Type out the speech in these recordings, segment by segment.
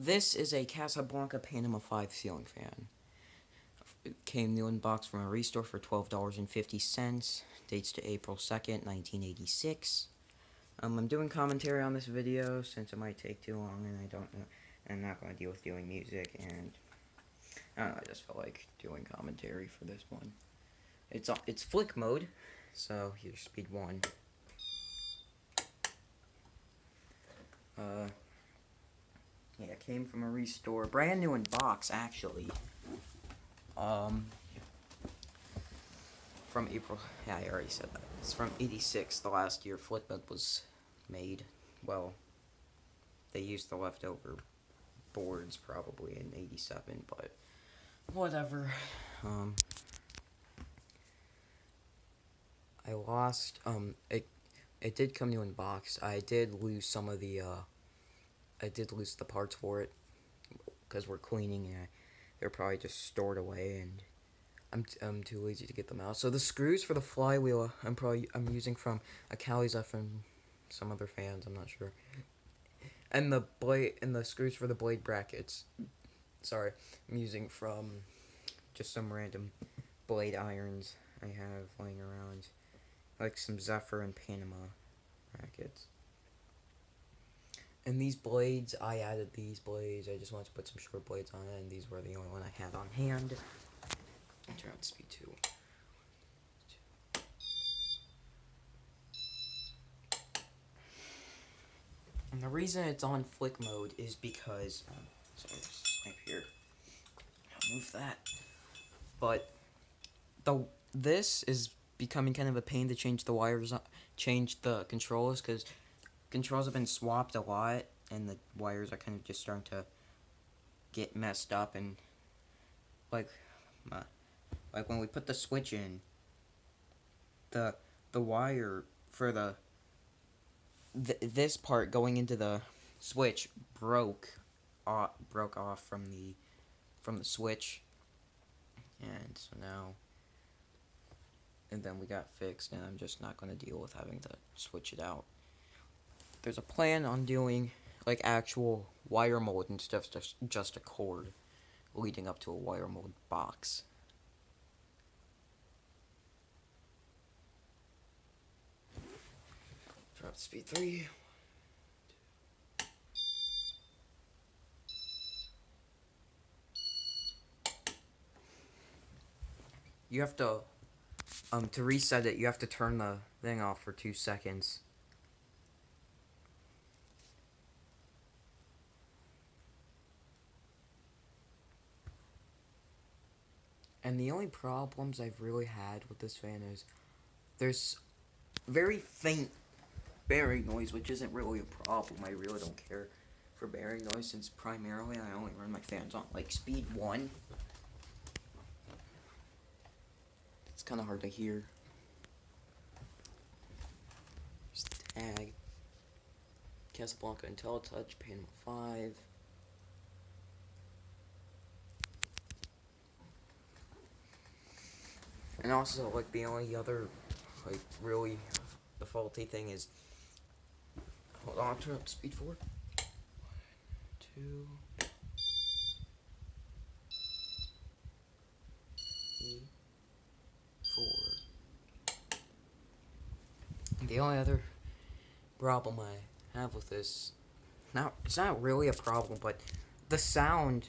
This is a Casablanca Panama 5 ceiling fan. It came new in box from a restore for $12.50. Dates to April 2nd, 1986. I'm doing commentary on this video since it might take too long and I don't know. I'm not going to deal with doing music, and I don't know, I just felt like doing commentary for this one. It's flick mode, so here's speed 1. Yeah, it came from a restore, brand new in box actually. From April, yeah, I already said that. It's from 86, the last year Flickmode was made. Well, they used the leftover boards probably in 87, but whatever. I lost, it did come new in box. I did lose some of the, I did lose the parts for it, because we're cleaning, and they're probably just stored away, and I'm too lazy to get them out. So the screws for the flywheel I'm using from a Cali's from some other fans, I'm not sure. And the blade and the screws for the blade brackets, sorry, I'm using from just some random blade irons I have laying around, like some Zephyr and Panama brackets. And these blades, I added these blades. I just wanted to put some short blades on it, and these were the only one I had on hand. Turn on speed 2. And the reason it's on flick mode is because, sorry, snipe here. I'll move that. But this is becoming kind of a pain to change the wires, change the controls, because controls have been swapped a lot, and the wires are kind of just starting to get messed up, and like when we put the switch in, the wire for this part going into the switch broke off from the switch, and so now, and then we got fixed, and I'm just not going to deal with having to switch it out. There's a plan on doing like actual wire mold and stuff, just a cord leading up to a wire mold box. Drop speed 3. You have to reset it, you have to turn the thing off for 2 seconds. And the only problems I've really had with this fan is there's very faint bearing noise, which isn't really a problem. I really don't care for bearing noise, since primarily I only run my fans on like speed 1. It's kind of hard to hear. Here's the tag. Casablanca IntelliTouch Panama 5. And also, like, the only other, like, really the faulty thing is, hold on, turn up speed 4. 1, 2, 3, 4. The only other problem I have with this, it's not really a problem, but the sound,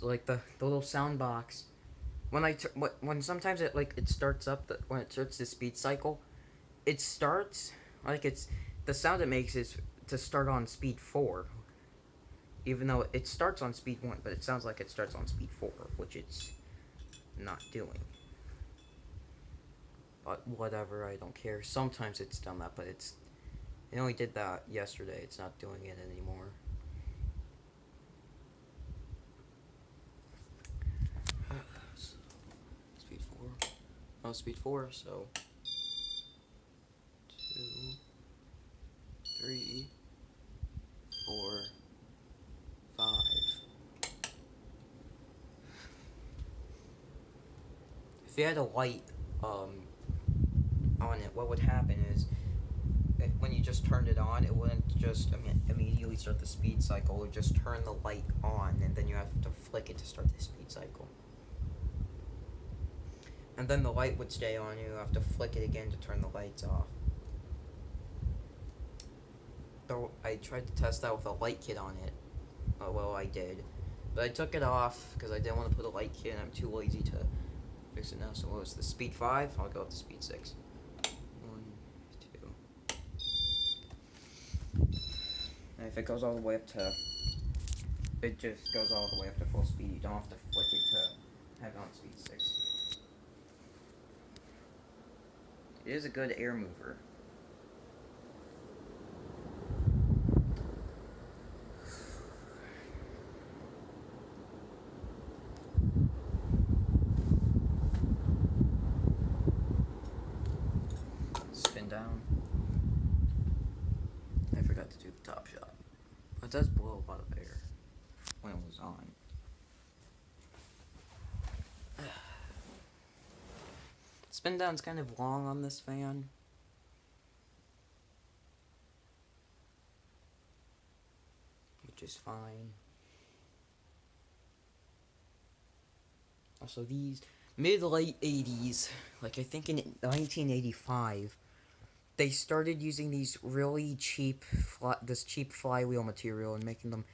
like the little sound box, when sometimes it starts up, when it starts the speed cycle, it starts like the sound it makes is to start on speed 4, even though it starts on speed 1, but it sounds like it starts on speed 4, which it's not doing. But whatever, I don't care. Sometimes it's done that, but it only did that yesterday. It's not doing it anymore. Speed 4. Oh, speed 4, so 2, 3, 4, 5. If you had a light on it, what would happen is when you just turned it on, it wouldn't just immediately start the speed cycle. It would just turn the light on, and then you have to flick it to start the speed cycle. And then the light would stay on, you have to flick it again to turn the lights off. Though I tried to test that with a light kit on it. Oh, well, I did. But I took it off because I didn't want to put a light kit, and I'm too lazy to fix it now. So what was the speed 5? I'll go up to speed 6. 1, 2. And if it goes all the way up to... It just goes all the way up to full speed. You don't have to flick it to have it on speed 6. It is a good air mover. Spin down. I forgot to do the top shot. It does blow a lot of air when it was on. Spin down's kind of long on this fan. Which is fine. Also, these mid-late 80s, like I think in 1985, they started using these really cheap, this cheap flywheel material and making them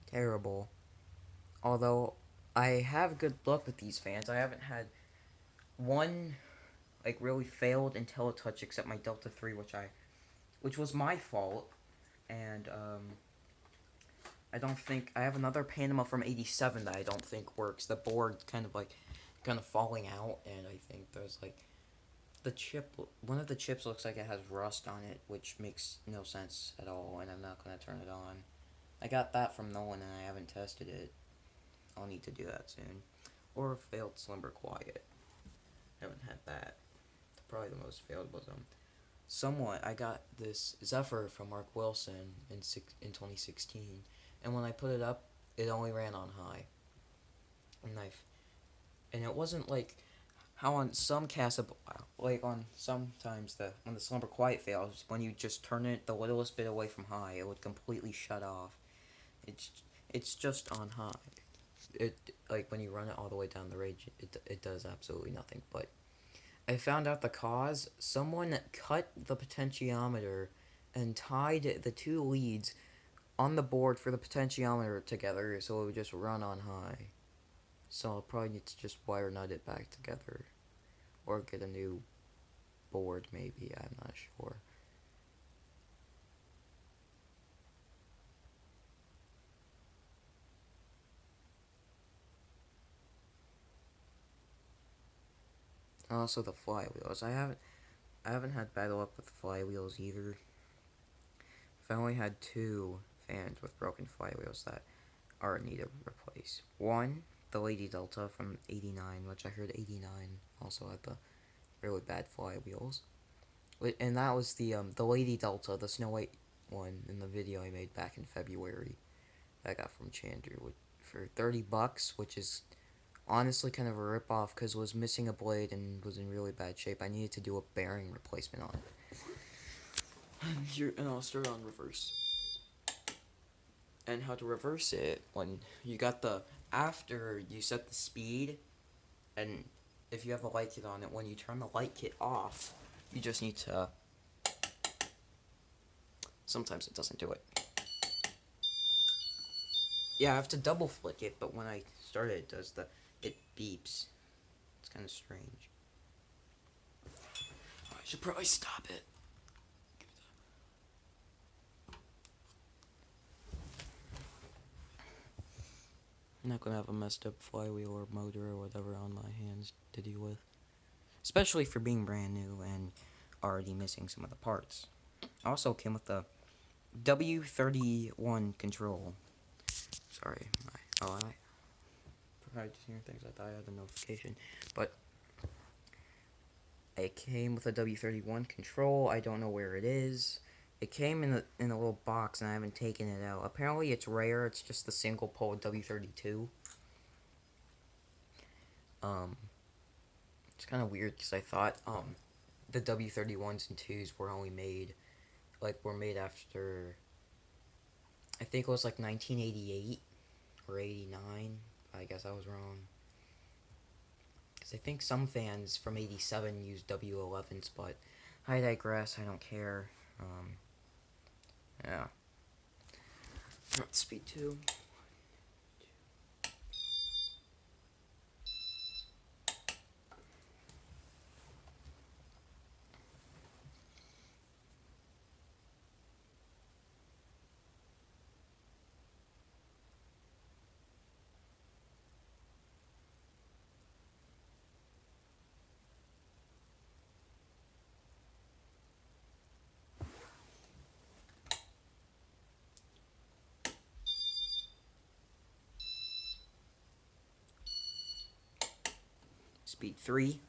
terrible. Although, I have good luck with these fans. I haven't had one, like, really failed IntelliTouch except my Delta 3, which was my fault. And, I don't think... I have another Panama from 87 that I don't think works. The board kind of falling out, and I think there's, like... The chip... One of the chips looks like it has rust on it, which makes no sense at all, and I'm not going to turn it on. I got that from Nolan, and I haven't tested it. I'll need to do that soon. Or failed Slumber Quiet. I haven't had that. Probably the most failed was, somewhat, I got this Zephyr from Mark Wilson in 2016. And when I put it up, it only ran on high. And it wasn't like how on some Casablanca, like on sometimes when the Slumber Quiet fails, when you just turn it the littlest bit away from high, it would completely shut off. It's just on high. It, like when you run it all the way down the range, it does absolutely nothing. But I found out the cause. Someone cut the potentiometer and tied the two leads on the board for the potentiometer together, so it would just run on high. So I'll probably need to just wire nut it back together. Or get a new board, maybe, I'm not sure. Also the flywheels. I haven't had bad luck with flywheels either. I've only had 2 fans with broken flywheels that are in need of replace. One, the Lady Delta from 89, which I heard 89 also had the really bad flywheels. And that was the Lady Delta, the Snow White one in the video I made back in February that I got from Chandler for $30, which is honestly kind of a rip-off because it was missing a blade and was in really bad shape. I needed to do a bearing replacement on it. And I'll start on reverse. And how to reverse it when you got after you set the speed, and if you have a light kit on it, when you turn the light kit off, you just need to, sometimes it doesn't do it. Yeah, I have to double flick it, but when I start it, it beeps. It's kind of strange. I should probably stop it. I'm not gonna have a messed up flywheel or motor or whatever on my hands to deal with. Especially for being brand new and already missing some of the parts. Also came with the W31 control. Sorry, I probably just hearing things. I thought I had a notification, but it came with a W31 control. I don't know where it is. It came in a little box, and I haven't taken it out. Apparently, it's rare. It's just the single pole W32. It's kind of weird because I thought the W31s and 2s were only made like were made after, I think it was like 1988 or 89. I guess I was wrong. Because I think some fans from 87 used W11s, but I digress. I don't care. Yeah. Speed 2. Speed 3.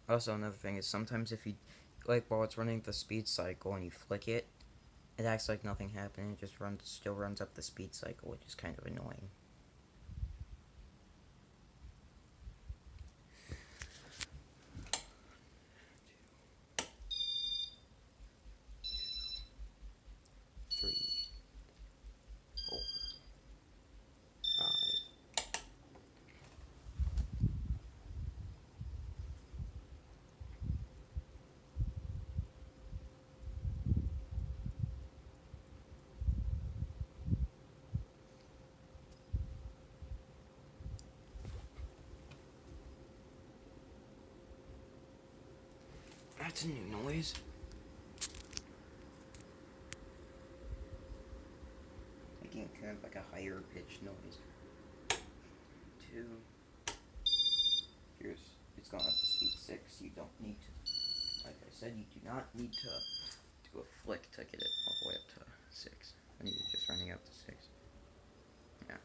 Also, another thing is sometimes if you, like while it's running the speed cycle and you flick it, it acts like nothing happened. It just still runs up the speed cycle, which is kind of annoying. Three, 4, 5. That's a new noise. Making kind of like a higher pitched noise. 2. Here's, it's gone up to speed 6. You don't need to, like I said, you do not need to do a flick to get it all the way up to 6. I need it just running up to 6. Yeah.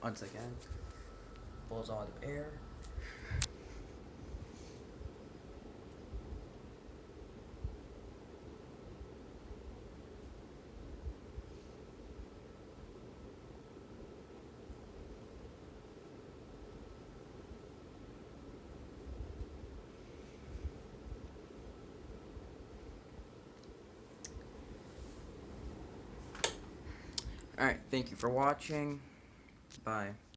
Once again, pulls out of air. Alright, thank you for watching. Bye.